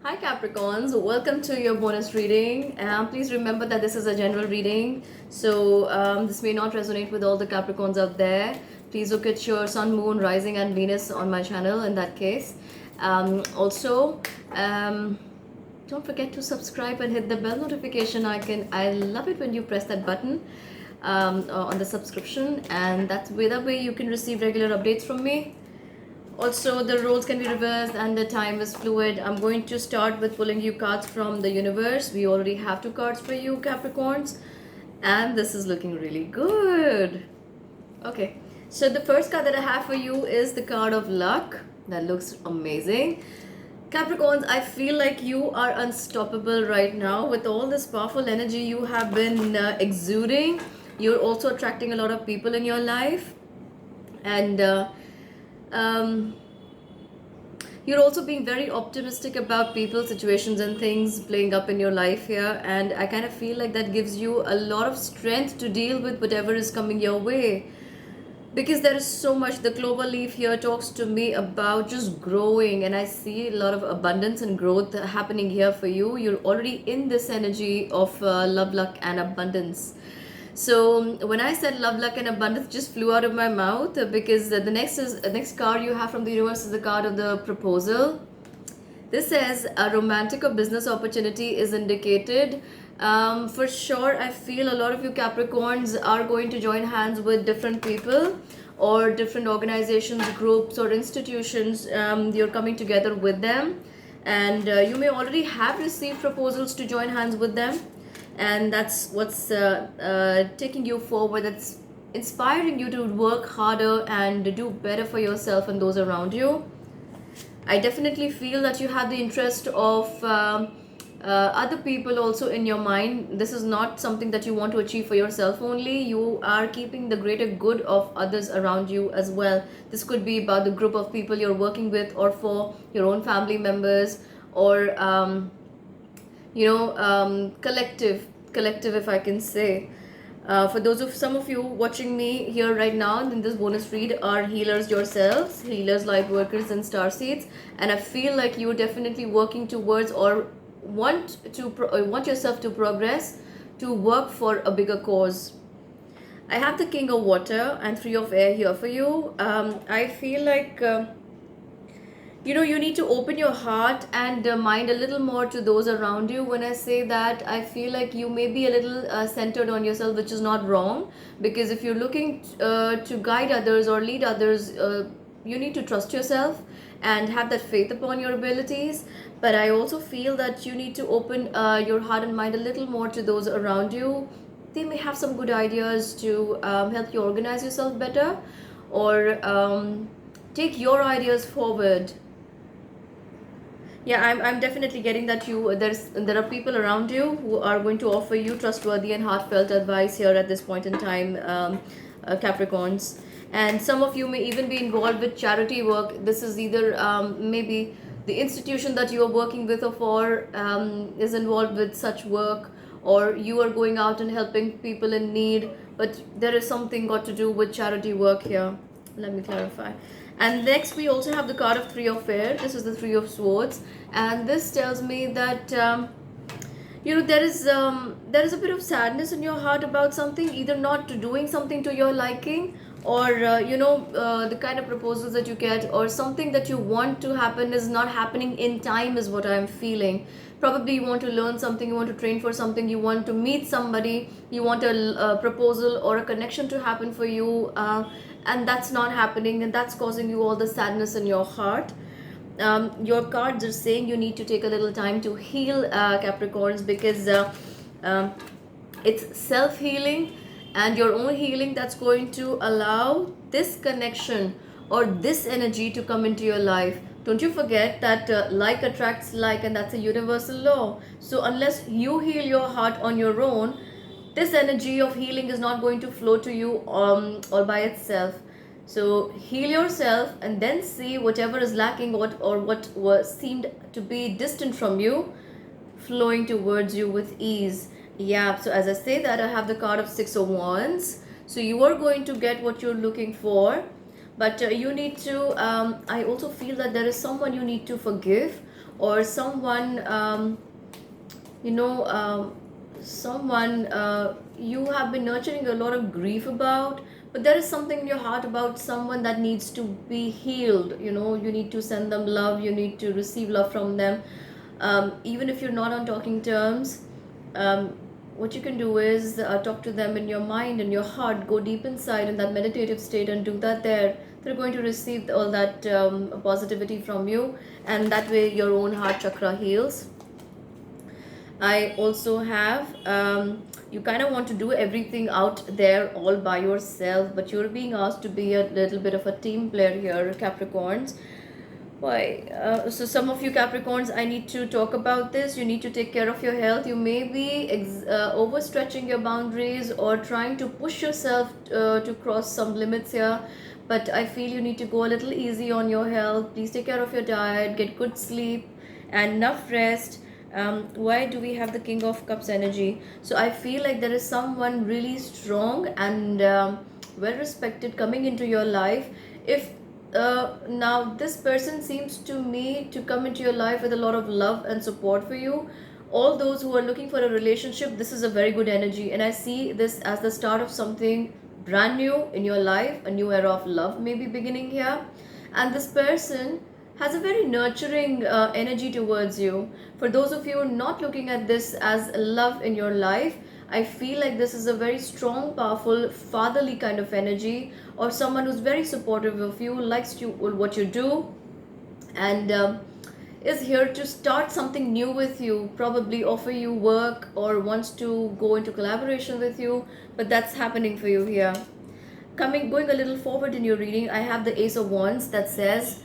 Hi Capricorns, welcome to your bonus reading. Please remember that this is a general reading, so this may not resonate with all the Capricorns out there. Please look at your Sun, Moon, Rising, and Venus on my channel in that case. Also, don't forget to subscribe and hit the bell notification icon. I love it when you press that button on the subscription, and that way you can receive regular updates from me. Also, the roles can be reversed and the time is fluid. I'm going to start with pulling you cards from the universe. We already have 2 cards for you, Capricorns, and this is looking really good. Okay, so the first card that I have for you is the card of luck. That looks amazing. Capricorns, I feel like you are unstoppable right now with all this powerful energy you have been exuding. You're also attracting a lot of people in your life, and um, you're also being very optimistic about people, situations, and things playing up in your life here. And I kind of feel like that gives you a lot of strength to deal with whatever is coming your way. Because there is so much. The clover leaf here talks to me about just growing, and I see a lot of abundance and growth happening here for you. You're already in this energy of love, luck, and abundance. So when I said love, luck, and abundance, just flew out of my mouth because the next card you have from the universe is the card of the proposal. This says a romantic or business opportunity is indicated. For sure, I feel a lot of you Capricorns are going to join hands with different people or different organizations, groups, or institutions. You're coming together with them, and you may already have received proposals to join hands with them, and that's what's taking you forward. That's inspiring you to work harder and do better for yourself and those around you. I definitely feel that you have the interest of other people also in your mind. This is not something that you want to achieve for yourself only. You are keeping the greater good of others around you as well. This could be about the group of people you're working with, or for your own family members, or collective, if I can say. For those of some of you watching me here right now in this bonus read are healers yourselves, healers, light workers, and star seeds, and I feel like you're definitely working towards or want yourself to progress, to work for a bigger cause. I have the King of Water and Three of Air here for you. I feel like you need to open your heart and mind a little more to those around you. When I say that, I feel like you may be a little centered on yourself, which is not wrong, because if you're looking to guide others or lead others, you need to trust yourself and have that faith upon your abilities. But I also feel that you need to open your heart and mind a little more to those around you. They may have some good ideas to help you organize yourself better, or take your ideas forward. Yeah, I'm definitely getting that there are people around you who are going to offer you trustworthy and heartfelt advice here at this point in time, Capricorns. And some of you may even be involved with charity work. This is either maybe the institution that you are working with or for is involved with such work, or you are going out and helping people in need, but there is something got to do with charity work here. Let me clarify. And next we also have the card of Three of Air. This is the Three of Swords, and this tells me that there is a bit of sadness in your heart about something, either not doing something to your liking, or the kind of proposals that you get, or something that you want to happen is not happening in time, is what I'm feeling. Probably you want to learn something, you want to train for something, you want to meet somebody, you want a proposal or a connection to happen for you, and that's not happening, and that's causing you all the sadness in your heart. Your cards are saying you need to take a little time to heal, Capricorns, because um, it's self-healing and your own healing that's going to allow this connection or this energy to come into your life. Don't you forget that like attracts like, and that's a universal law. So unless you heal your heart on your own, this energy of healing is not going to flow to you all by itself. So heal yourself and then see whatever is lacking, what was seemed to be distant from you, flowing towards you with ease. Yeah, so as I say that, I have the card of Six of Wands. So you are going to get what you're looking for, but you need to I also feel that there is someone you need to forgive, or someone, you know someone you have been nurturing a lot of grief about, but there is something in your heart about someone that needs to be healed. You need to send them love, you need to receive love from them. Even if you're not on talking terms, um, what you can do is talk to them in your mind and your heart, go deep inside in that meditative state and do that there. They're going to receive all that positivity from you, and that way your own heart chakra heals. I also have, you kind of want to do everything out there all by yourself, but you're being asked to be a little bit of a team player here, Capricorns. Why? So some of you Capricorns, I need to talk about this. You need to take care of your health. You may be overstretching your boundaries or trying to push yourself to cross some limits here. But I feel you need to go a little easy on your health. Please take care of your diet, get good sleep and enough rest. Why do we have the King of Cups energy? So I feel like there is someone really strong and well respected coming into your life. If now this person seems to me to come into your life with a lot of love and support for you. All those who are looking for a relationship, this is a very good energy, and I see this as the start of something brand new in your life. A new era of love may be beginning here, and this person has a very nurturing energy towards you. For those of you not looking at this as love in your life, I feel like this is a very strong, powerful, fatherly kind of energy, or someone who's very supportive of you, likes you what you do, and is here to start something new with you, probably offer you work or wants to go into collaboration with you. But that's happening for you here. Going a little forward in your reading, I have the Ace of Wands that says,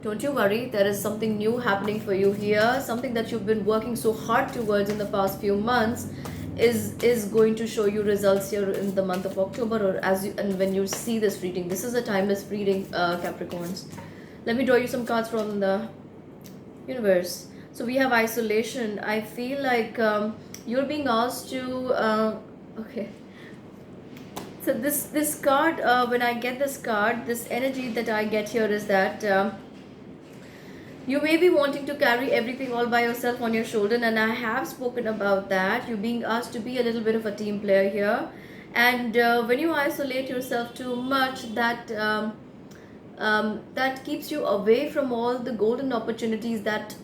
don't you worry, there is something new happening for you here. Something that you've been working so hard towards in the past few months is going to show you results here in the month of October, or and when you see this reading. This is a timeless reading, Capricorns. Let me draw you some cards from the universe. So we have isolation. I feel like you're being asked to okay. So this card, when I get this card, this energy that I get here is that you may be wanting to carry everything all by yourself on your shoulder, and I have spoken about that. You're being asked to be a little bit of a team player here, and when you isolate yourself too much, that keeps you away from all the golden opportunities that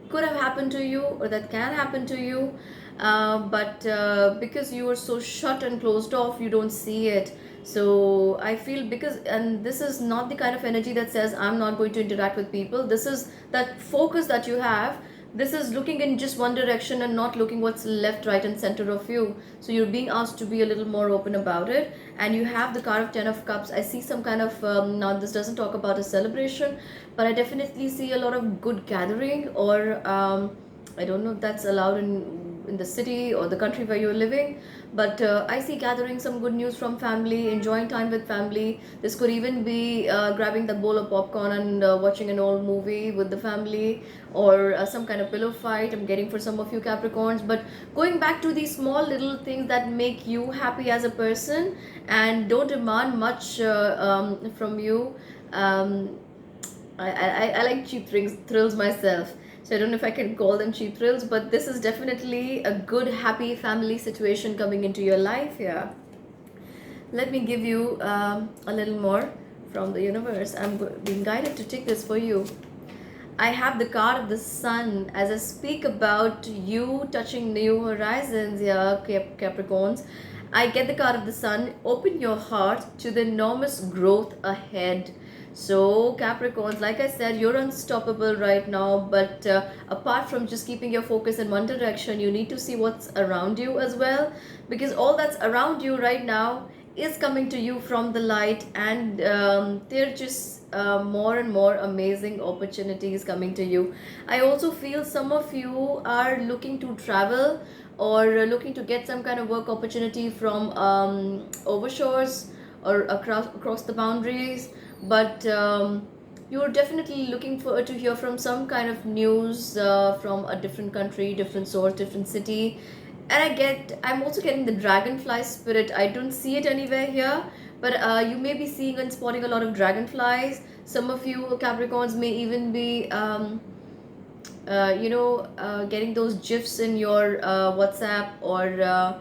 could have happened to you or that can happen to you. But because you are so shut and closed off, you don't see it. So I feel, and this is not the kind of energy that says I'm not going to interact with people. This is that focus that you have. This is looking in just one direction and not looking what's left, right and center of you. So you're being asked to be a little more open about it. And you have the card of 10 of Cups. I see some kind of now this doesn't talk about a celebration, but I definitely see a lot of good gathering, or I don't know if that's allowed in the city or the country where you're living, but I see gathering some good news from family, enjoying time with family. This could even be grabbing the bowl of popcorn and watching an old movie with the family, or some kind of pillow fight I'm getting for some of you Capricorns. But going back to these small little things that make you happy as a person and don't demand much from you. I like cheap thrills myself. So I don't know if I can call them cheap thrills, but this is definitely a good, happy family situation coming into your life here. Let me give you a little more from the universe. I'm being guided to take this for you. I have the card of the Sun as I speak about you touching new horizons here, Capricorns. I get the card of the Sun. Open your heart to the enormous growth ahead. So Capricorns, like I said, you're unstoppable right now, but apart from just keeping your focus in one direction, you need to see what's around you as well, because all that's around you right now is coming to you from the light, and they're just more and more amazing opportunities coming to you. I also feel some of you are looking to travel or looking to get some kind of work opportunity from overshores or across the boundaries, but you're definitely looking for to hear from some kind of news from a different country, different source, different city. And I'm also getting the dragonfly spirit. I don't see it anywhere here, but you may be seeing and spotting a lot of dragonflies. Some of you Capricorns may even be getting those gifs in your WhatsApp, or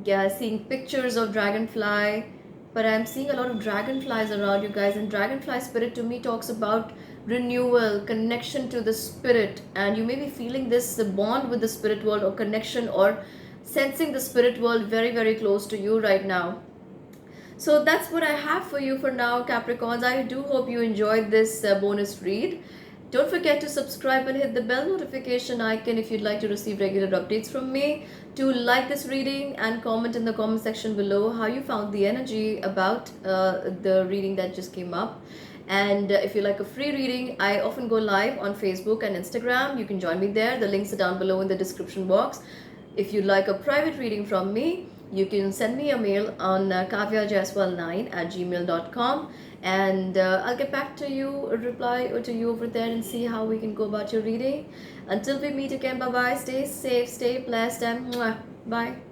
yeah, seeing pictures of dragonfly. But I'm seeing a lot of dragonflies around you guys, and dragonfly spirit to me talks about renewal, connection to the spirit, and you may be feeling this bond with the spirit world, or connection, or sensing the spirit world very, very close to you right now. So that's what I have for you for now, Capricorns. I do hope you enjoyed this bonus read. Don't forget to subscribe and hit the bell notification icon if you'd like to receive regular updates from me. To like this reading and comment in the comment section below how you found the energy about the reading that just came up. And if you like a free reading, I often go live on Facebook and Instagram. You can join me there. The links are down below in the description box. If you'd like a private reading from me, you can send me a mail on kavyajaiswal9@gmail.com, and I'll get back to you, reply to you over there, and see how we can go about your reading. Until we meet again, bye bye. Stay safe, stay blessed, and mwah, bye.